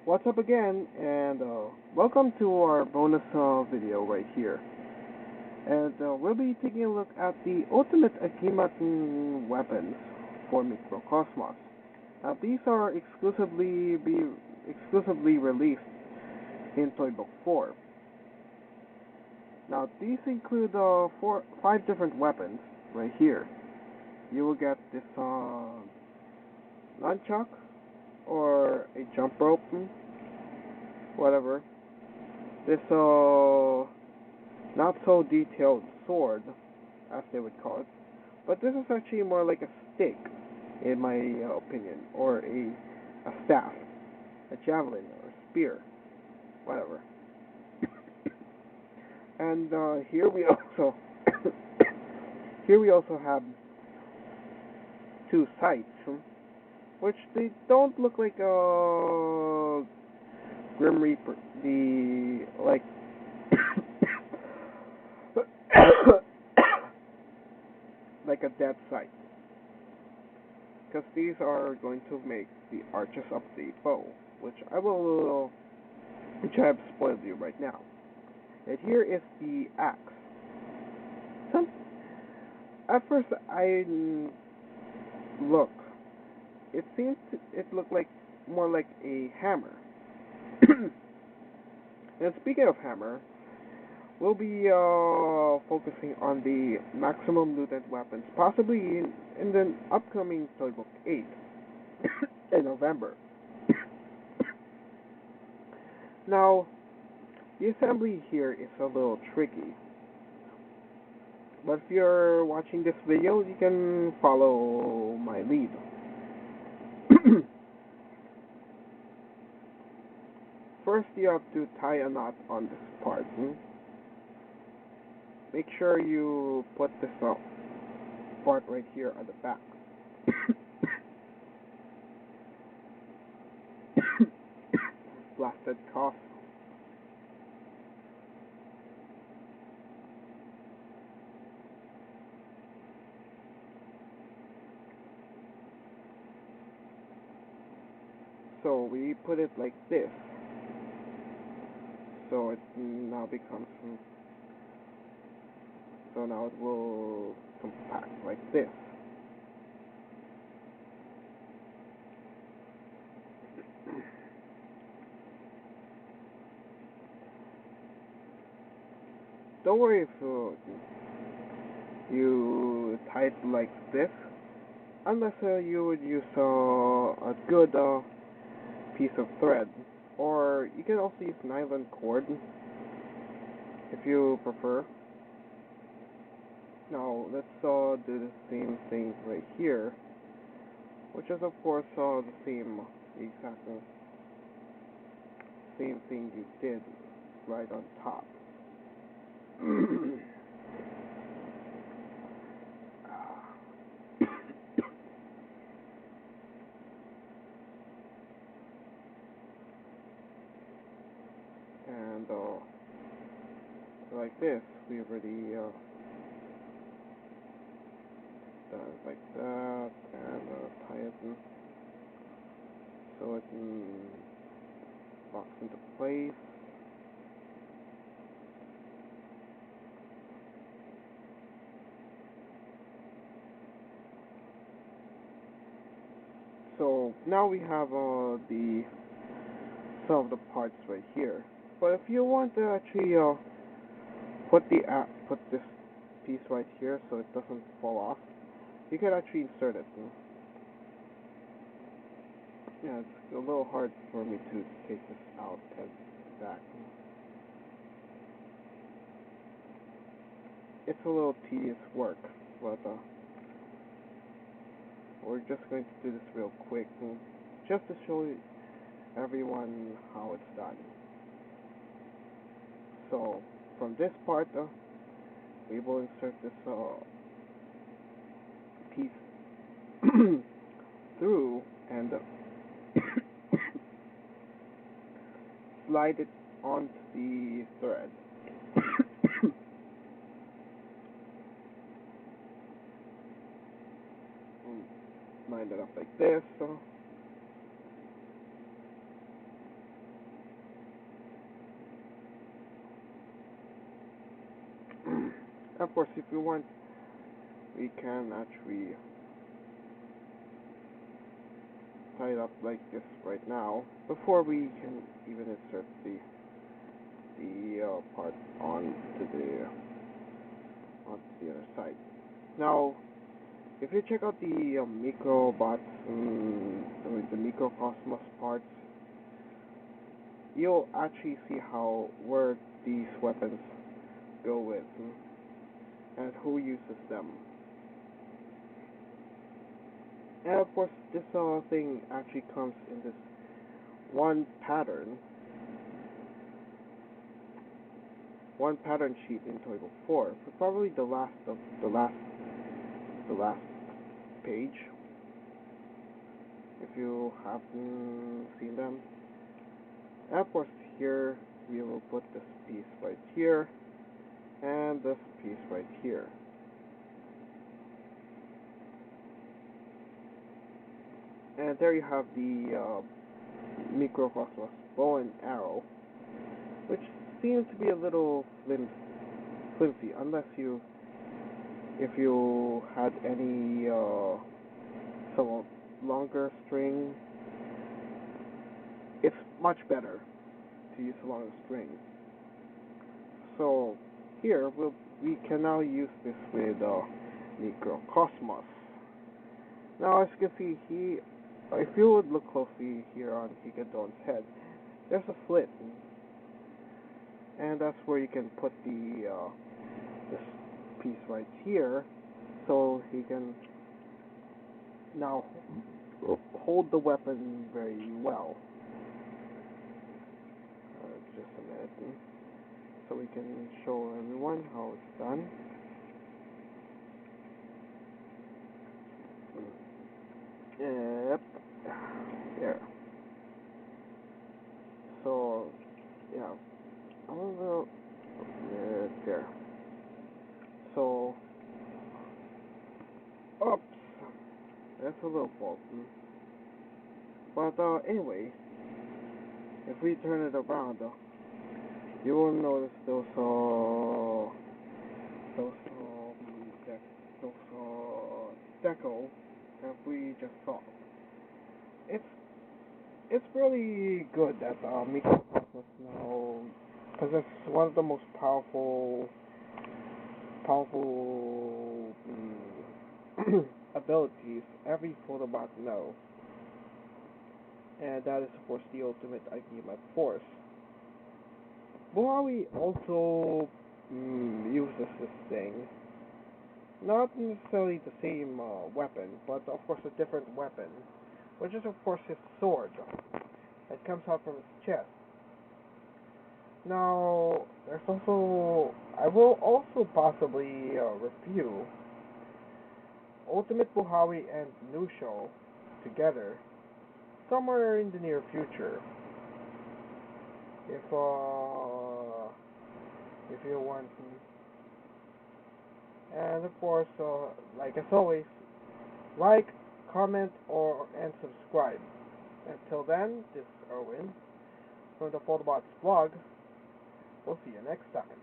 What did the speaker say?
What's up again, and welcome to our bonus video right here. And we'll be taking a look at the ultimate Agimat weapons for Mikrokosmos. Now, these are exclusively released in Toy Book 4. Now, these include five different weapons right here. You will get this nunchuck, or a jump rope, whatever. This not so detailed sword, as they would call it, but this is actually more like a stick, in my opinion, or a staff, a javelin, or a spear, whatever. And here we also have two sights, which they don't look like Grim Reaper, the like like a dead sight, because these are going to make the arches of the bow, which I have spoiled you right now. And here is the axe. At first, it looked like more like a hammer. And speaking of hammer, we'll be focusing on the maximum looted weapons, possibly in the upcoming Toy Book 8 in November. Now, the assembly here is a little tricky, but if you're watching this video, you can follow my lead. First, you have to tie a knot on this part. Make sure you put this part right here at the back. Blasted cough. So we put it like this. So it now becomes. So now it will compact like this. Don't worry if you tie it like this, unless you would use a good piece of thread, or you can also use nylon cord if you prefer. Now let's do the same thing right here, which is of course the exact same thing you did right on top. And like this, we already done it like that, and tie it in so it locks into place. So now we have some of the parts right here. But if you want to actually put this piece right here so it doesn't fall off, you can actually insert it. Yeah, it's a little hard for me to take this out and back. It's a little tedious work, but we're just going to do this real quick, just to show everyone how it's done. So, from this part, we will insert this piece through and slide it onto the thread. Line it up like this. Of course, if you want, we can actually tie it up like this right now before we can even insert the part onto the other side. Now, if you check out the Mikrobots, the Mikrokosmos parts, you'll actually see where these weapons go with and who uses them. And of course, this thing actually comes in this one pattern sheet in Toybook 4, but probably the last page, if you haven't seen them. And of course, here we will put this piece right here and this piece right here. And there you have the Mikrokosmos bow and arrow, which seems to be a little flimsy, unless if you had any some longer string. It's much better to use a longer string. So here we can now use this with Mikrokosmos. Now, as you can see, if you would look closely here on Higadon's head, there's a slit, and that's where you can put this piece right here, so he can now hold the weapon very well. Just a minute, so we can show everyone how it's done. Yep, there. So, yeah, a little there. So, oops, that's a little faulty. But anyway, if we turn it around, you will notice those deco that we just saw. It's really good that Mikrokosmos now possesses one of the most powerful abilities every Foldabot knows, and that is of course the ultimate Agimat Force. Huawei also uses this thing. Not necessarily the same weapon, but of course a different weapon, which is of course his sword that comes out from his chest. Now, I will also possibly review Ultimate Buhawi and Nusho together somewhere in the near future. If you want to. And of course, like as always, like, comment, and subscribe. Until then, this is Erwin from the Foldabots blog. We'll see you next time.